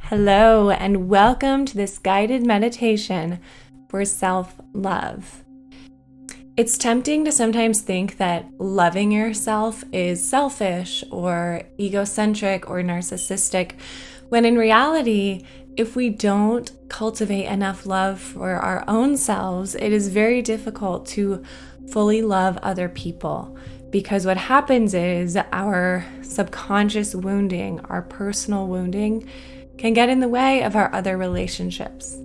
Hello, and welcome to this guided meditation for self-love. It's tempting to sometimes think that loving yourself is selfish or egocentric or narcissistic, when in reality, if we don't cultivate enough love for our own selves, it is very difficult to fully love other people. Because what happens is our subconscious wounding, our personal wounding, can get in the way of our other relationships.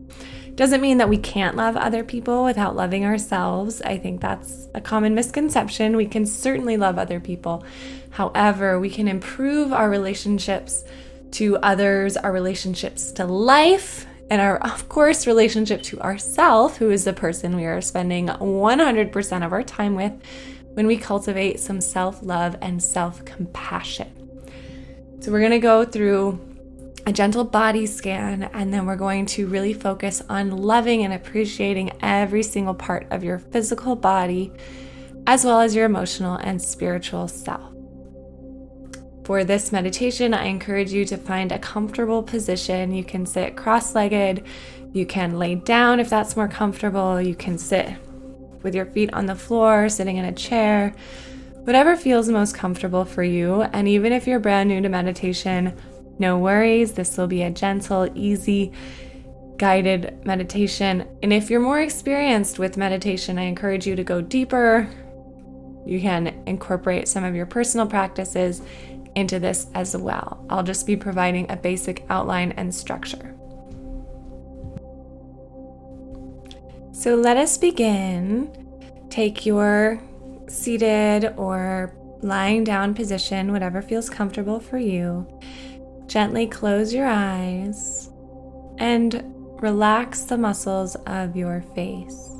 Doesn't mean that we can't love other people without loving ourselves. I think that's a common misconception. We can certainly love other people. However, we can improve our relationships to others, our relationships to life, and our, of course, relationship to ourselves, who is the person we are spending 100% of our time with, when we cultivate some self-love and self-compassion. So we're going to go through a gentle body scan, and then we're going to really focus on loving and appreciating every single part of your physical body, as well as your emotional and spiritual self. For this meditation, I encourage you to find a comfortable position. You can sit cross-legged, you can lay down if that's more comfortable, you can sit with your feet on the floor, sitting in a chair, whatever feels most comfortable for you. And even if you're brand new to meditation, no worries, this will be a gentle, easy, guided meditation. And if you're more experienced with meditation, I encourage you to go deeper. You can incorporate some of your personal practices into this as well. I'll just be providing a basic outline and structure. So let us begin. Take your seated or lying down position, whatever feels comfortable for you. Gently close your eyes and relax the muscles of your face.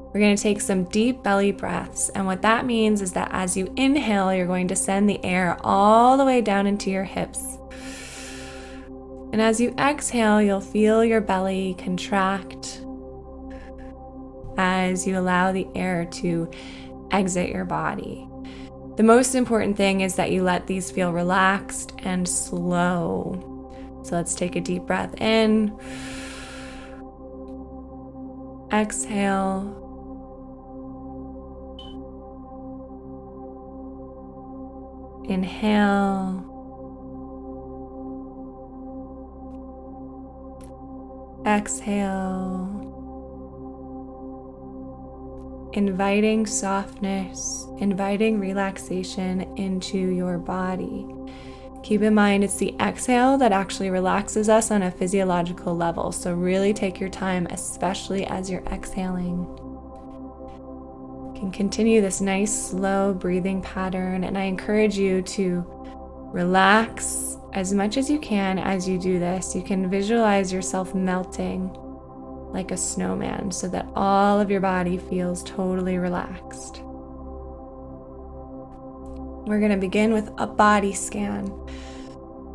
We're going to take some deep belly breaths, and what that means is that as you inhale, you're going to send the air all the way down into your hips. And as you exhale, you'll feel your belly contract as you allow the air to exit your body. The most important thing is that you let these feel relaxed and slow. So let's take a deep breath in. Exhale. Inhale. Exhale. Inviting softness, inviting relaxation into your body. Keep in mind, it's the exhale that actually relaxes us on a physiological level. So really take your time, especially as you're exhaling. You can continue this nice, slow breathing pattern, and I encourage you to relax as much as you can as you do this. You can visualize yourself melting like a snowman so that all of your body feels totally relaxed. We're going to begin with a body scan.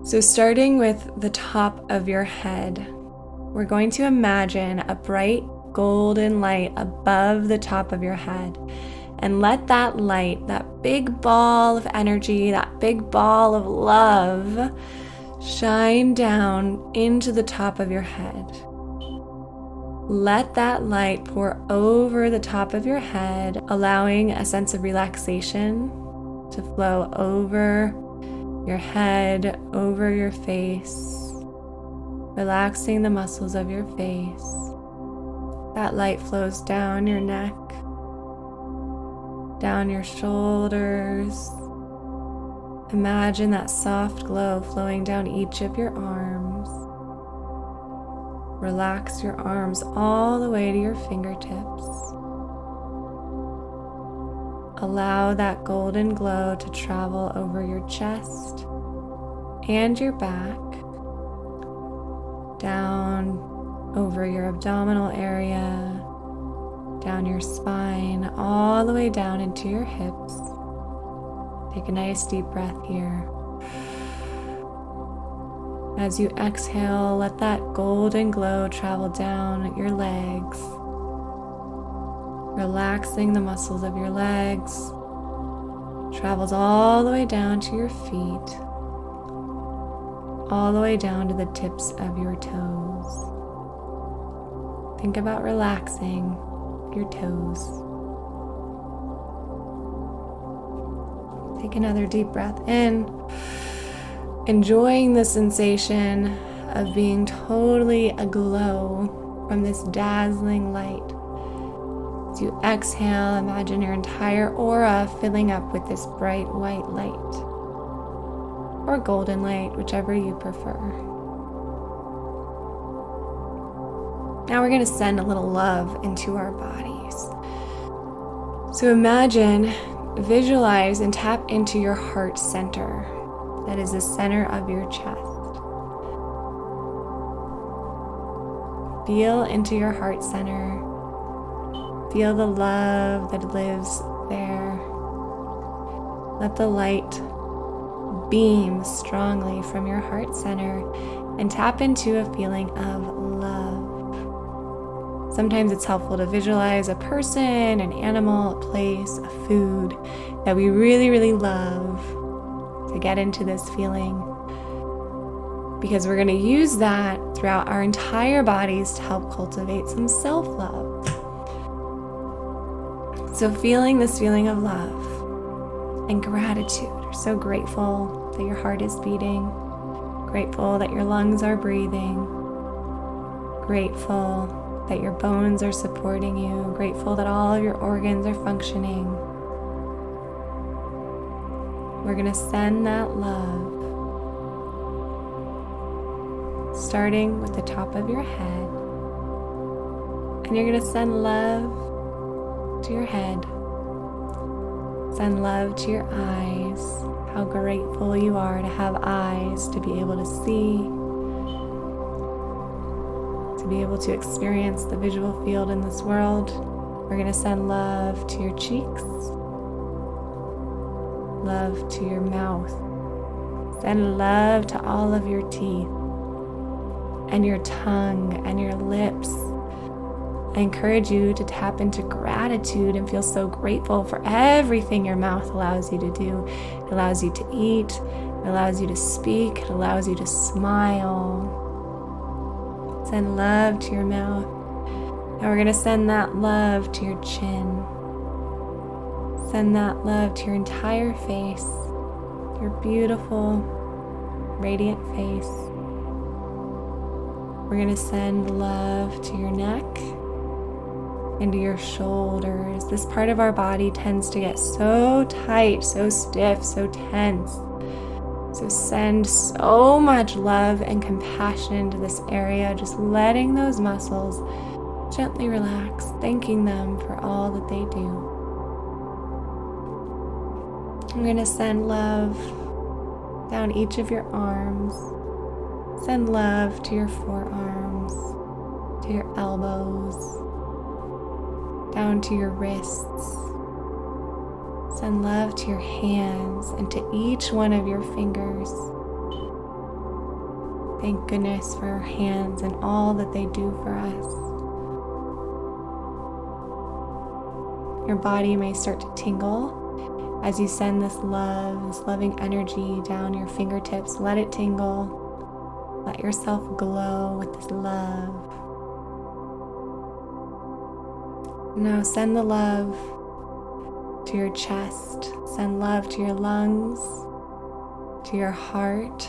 So starting with the top of your head, we're going to imagine a bright golden light above the top of your head, and let that light, that big ball of energy, that big ball of love, shine down into the top of your head. Let that light pour over the top of your head, allowing a sense of relaxation to flow over your head, over your face, relaxing the muscles of your face. That light flows down your neck, down your shoulders. Imagine that soft glow flowing down each of your arms. Relax your arms all the way to your fingertips. Allow that golden glow to travel over your chest and your back, down over your abdominal area, down your spine, all the way down into your hips. Take a nice deep breath here. As you exhale, let that golden glow travel down your legs, relaxing the muscles of your legs, travels all the way down to your feet, all the way down to the tips of your toes. Think about relaxing your toes. Take another deep breath in, enjoying the sensation of being totally aglow from this dazzling light. As you exhale, imagine your entire aura filling up with this bright white light, or golden light, whichever you prefer. Now we're going to send a little love into our bodies. So imagine, visualize, and tap into your heart center. That is the center of your chest. Feel into your heart center. Feel the love that lives there. Let the light beam strongly from your heart center and tap into a feeling of love. Sometimes it's helpful to visualize a person, an animal, a place, a food that we really, really love to get into this feeling, because we're going to use that throughout our entire bodies to help cultivate some self-love. So feeling this feeling of love and gratitude. You're so grateful that your heart is beating, grateful that your lungs are breathing, grateful that your bones are supporting you, grateful that all of your organs are functioning. We're going to send that love, starting with the top of your head. And you're going to send love to your head. Send love to your eyes. How grateful you are to have eyes, to be able to see, to be able to experience the visual field in this world. We're going to send love to your cheeks, love to your mouth. Send love to all of your teeth and your tongue and your lips. I encourage you to tap into gratitude and feel so grateful for everything your mouth allows you to do. It allows you to eat, it allows you to speak, it allows you to smile. Send love to your mouth. Now we're going to send that love to your chin. Send that love to your entire face, your beautiful, radiant face. We're going to send love to your neck, into your shoulders. This part of our body tends to get so tight, so stiff, so tense. So send so much love and compassion into this area, just letting those muscles gently relax, thanking them for all that they do. I'm going to send love down each of your arms. Send love to your forearms, to your elbows, down to your wrists. Send love to your hands and to each one of your fingers. Thank goodness for our hands and all that they do for us. Your body may start to tingle as you send this love, this loving energy down your fingertips. Let it tingle. Let yourself glow with this love. Now send the love to your chest. Send love to your lungs, to your heart,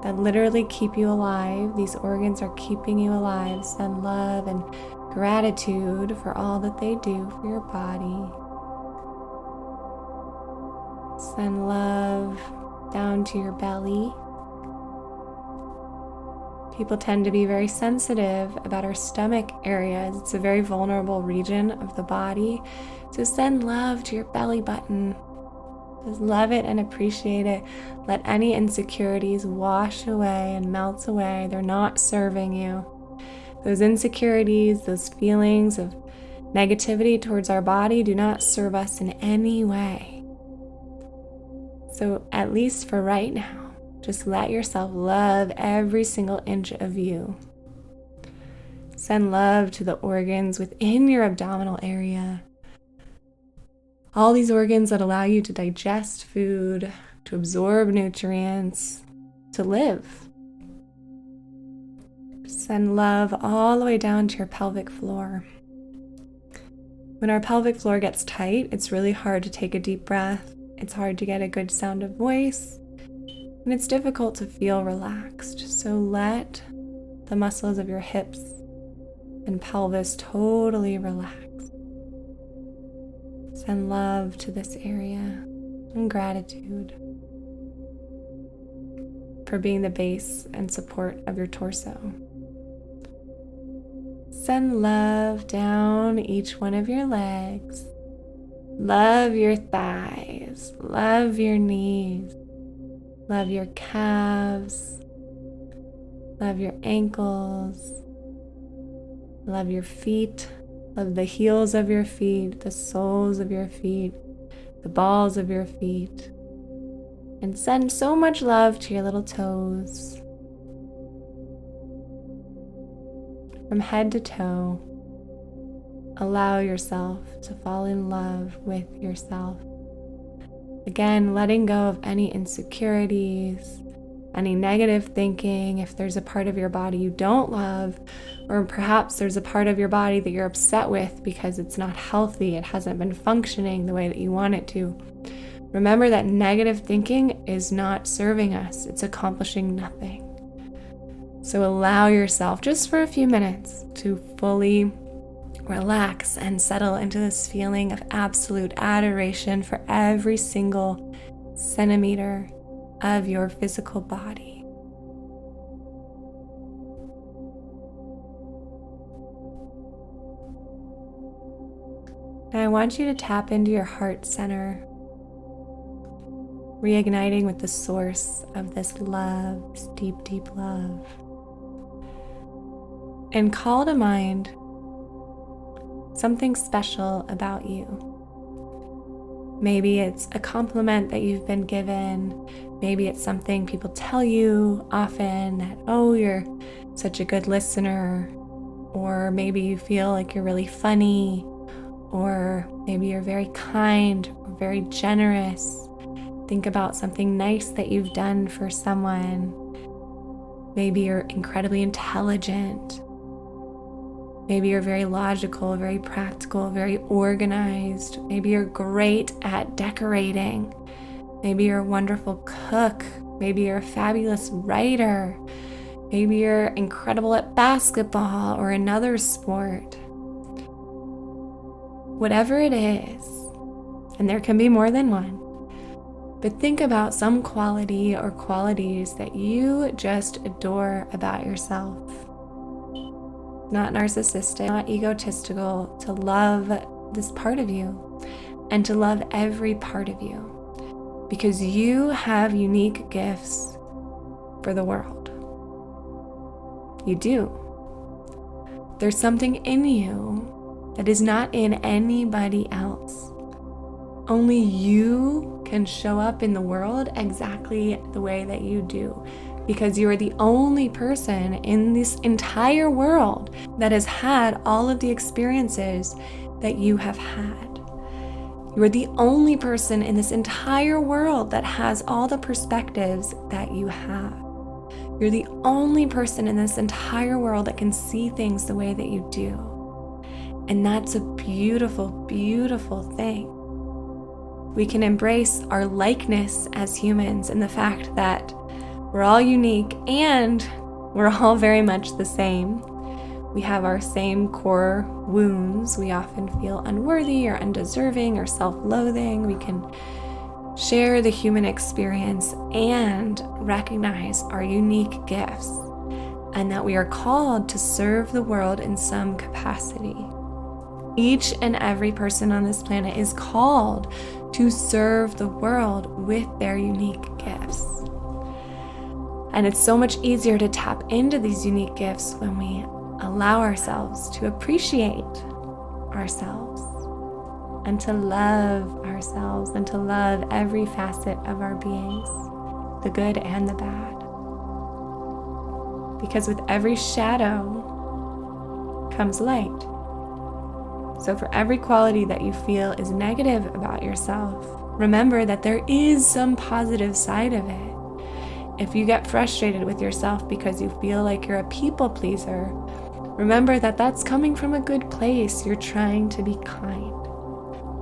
that literally keep you alive. These organs are keeping you alive. Send love and gratitude for all that they do for your body. Send love down to your belly. People tend to be very sensitive about our stomach areas. It's a very vulnerable region of the body. So send love to your belly button. Just love it and appreciate it. Let any insecurities wash away and melt away. They're not serving you. Those insecurities, those feelings of negativity towards our body do not serve us in any way. So at least for right now, just let yourself love every single inch of you. Send love to the organs within your abdominal area. All these organs that allow you to digest food, to absorb nutrients, to live. Send love all the way down to your pelvic floor. When our pelvic floor gets tight, it's really hard to take a deep breath. It's hard to get a good sound of voice, and it's difficult to feel relaxed. So let the muscles of your hips and pelvis totally relax. Send love to this area and gratitude for being the base and support of your torso. Send love down each one of your legs. Love your thighs. Love your knees. Love your calves. Love your ankles. Love your feet. Love the heels of your feet, the soles of your feet, the balls of your feet. And send so much love to your little toes. From head to toe, allow yourself to fall in love with yourself. Again, letting go of any insecurities, any negative thinking. If there's a part of your body you don't love, or perhaps there's a part of your body that you're upset with because it's not healthy, it hasn't been functioning the way that you want it to. Remember that negative thinking is not serving us. It's accomplishing nothing. So allow yourself just for a few minutes to fully relax and settle into this feeling of absolute adoration for every single centimeter of your physical body. Now I want you to tap into your heart center, reigniting with the source of this love, this deep, deep love. And call to mind something special about you. Maybe it's a compliment that you've been given. Maybe it's something people tell you often that, oh, you're such a good listener. Or maybe you feel like you're really funny. Or maybe you're very kind or very generous. Think about something nice that you've done for someone. Maybe you're incredibly intelligent. Maybe you're very logical, very practical, very organized. Maybe you're great at decorating. Maybe you're a wonderful cook. Maybe you're a fabulous writer. Maybe you're incredible at basketball or another sport. Whatever it is, and there can be more than one, but think about some quality or qualities that you just adore about yourself. Not narcissistic, not egotistical, to love this part of you and to love every part of you, because you have unique gifts for the world. You do. There's something in you that is not in anybody else. Only you can show up in the world exactly the way that you do, because you are the only person in this entire world that has had all of the experiences that you have had. You are the only person in this entire world that has all the perspectives that you have. You're the only person in this entire world that can see things the way that you do. And that's a beautiful, beautiful thing. We can embrace our likeness as humans and the fact that we're all unique and we're all very much the same. We have our same core wounds. We often feel unworthy or undeserving or self-loathing. We can share the human experience and recognize our unique gifts, and that we are called to serve the world in some capacity. Each and every person on this planet is called to serve the world with their unique gifts. And it's so much easier to tap into these unique gifts when we allow ourselves to appreciate ourselves and to love ourselves and to love every facet of our beings, the good and the bad. Because with every shadow comes light. So for every quality that you feel is negative about yourself, remember that there is some positive side of it. If you get frustrated with yourself because you feel like you're a people pleaser, remember that that's coming from a good place. You're trying to be kind.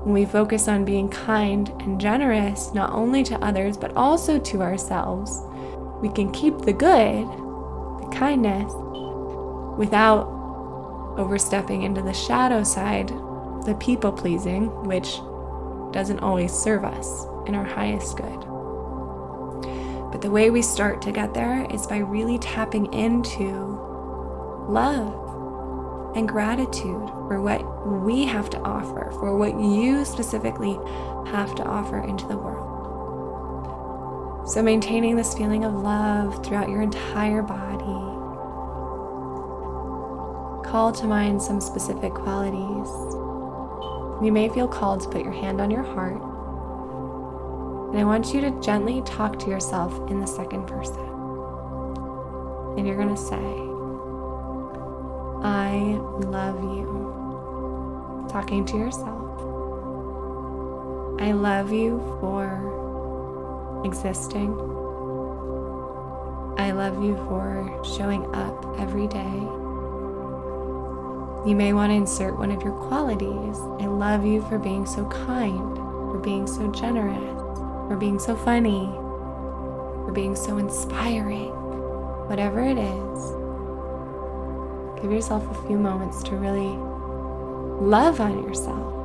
When we focus on being kind and generous, not only to others, but also to ourselves, we can keep the good, the kindness, without overstepping into the shadow side, the people pleasing, which doesn't always serve us in our highest good. But the way we start to get there is by really tapping into love and gratitude for what we have to offer, for what you specifically have to offer into the world. So maintaining this feeling of love throughout your entire body. Call to mind some specific qualities. You may feel called to put your hand on your heart. And I want you to gently talk to yourself in the second person. And you're going to say, I love you. Talking to yourself. I love you for existing. I love you for showing up every day. You may want to insert one of your qualities. I love you for being so kind, for being so generous, for being so funny, for being so inspiring. Whatever it is, give yourself a few moments to really love on yourself.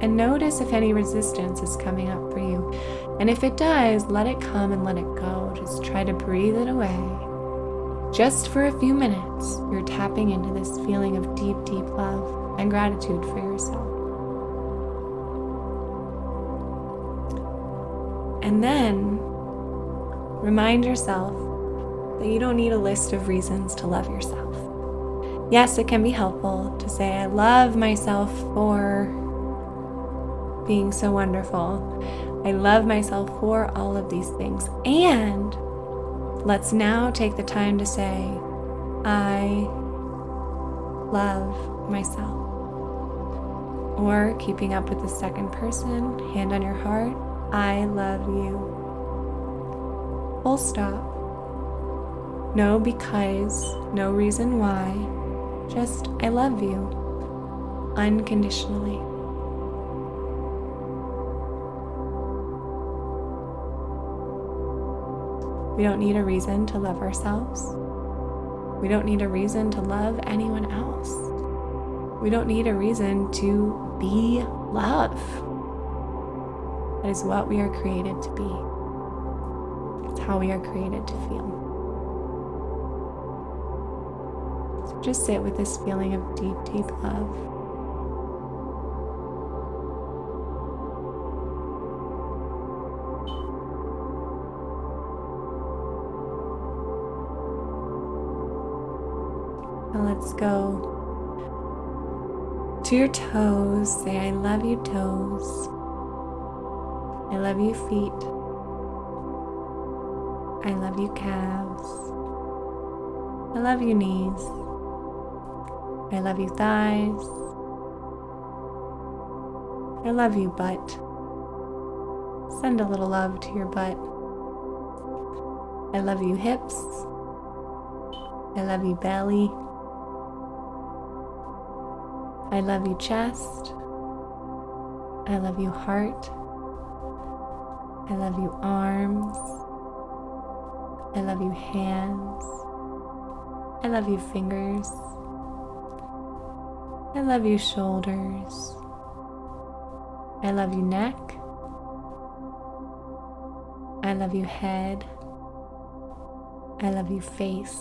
And notice if any resistance is coming up for you. And if it does, let it come and let it go. Just try to breathe it away. Just for a few minutes, you're tapping into this feeling of deep, deep love and gratitude for yourself. And then remind yourself that you don't need a list of reasons to love yourself. Yes, it can be helpful to say, I love myself for being so wonderful. I love myself for all of these things. And let's now take the time to say, I love myself. Or keeping up with the second person, hand on your heart, I love you. Full stop. No because, no reason why, just I love you, unconditionally. We don't need a reason to love ourselves. We don't need a reason to love anyone else. We don't need a reason to be love. That is what we are created to be. It's how we are created to feel. So just sit with this feeling of deep, deep love. Now let's go to your toes. Say, I love you, toes. I love you, feet. I love you, calves. I love you, knees. I love you, thighs. I love you, butt. Send a little love to your butt. I love you, hips. I love you, belly. I love you, chest. I love you, heart. I love you, arms. I love you, hands. I love you, fingers. I love you, shoulders. I love you, neck. I love you, head. I love you, face.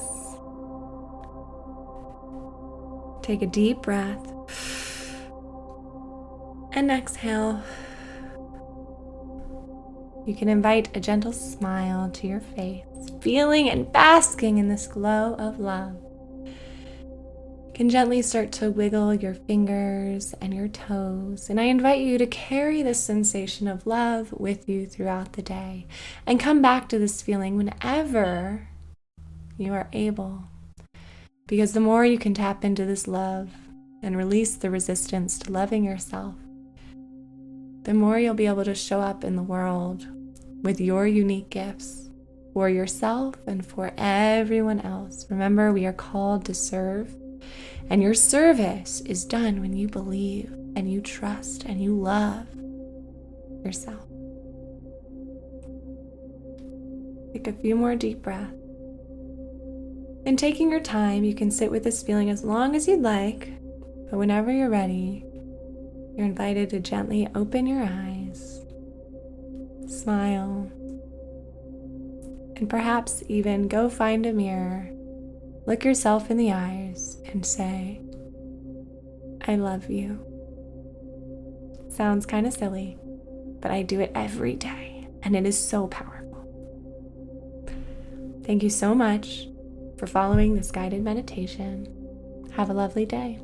Take a deep breath and exhale. You can invite a gentle smile to your face, feeling and basking in this glow of love. You can gently start to wiggle your fingers and your toes, and I invite you to carry this sensation of love with you throughout the day and come back to this feeling whenever you are able. Because the more you can tap into this love and release the resistance to loving yourself, the more you'll be able to show up in the world with your unique gifts for yourself and for everyone else. Remember, we are called to serve, and your service is done when you believe and you trust and you love yourself. Take a few more deep breaths. And taking your time, you can sit with this feeling as long as you'd like, but whenever you're ready, you're invited to gently open your eyes, smile, and perhaps even go find a mirror, look yourself in the eyes, and say, I love you. Sounds kind of silly, but I do it every day, and it is so powerful. Thank you so much for following this guided meditation. Have a lovely day.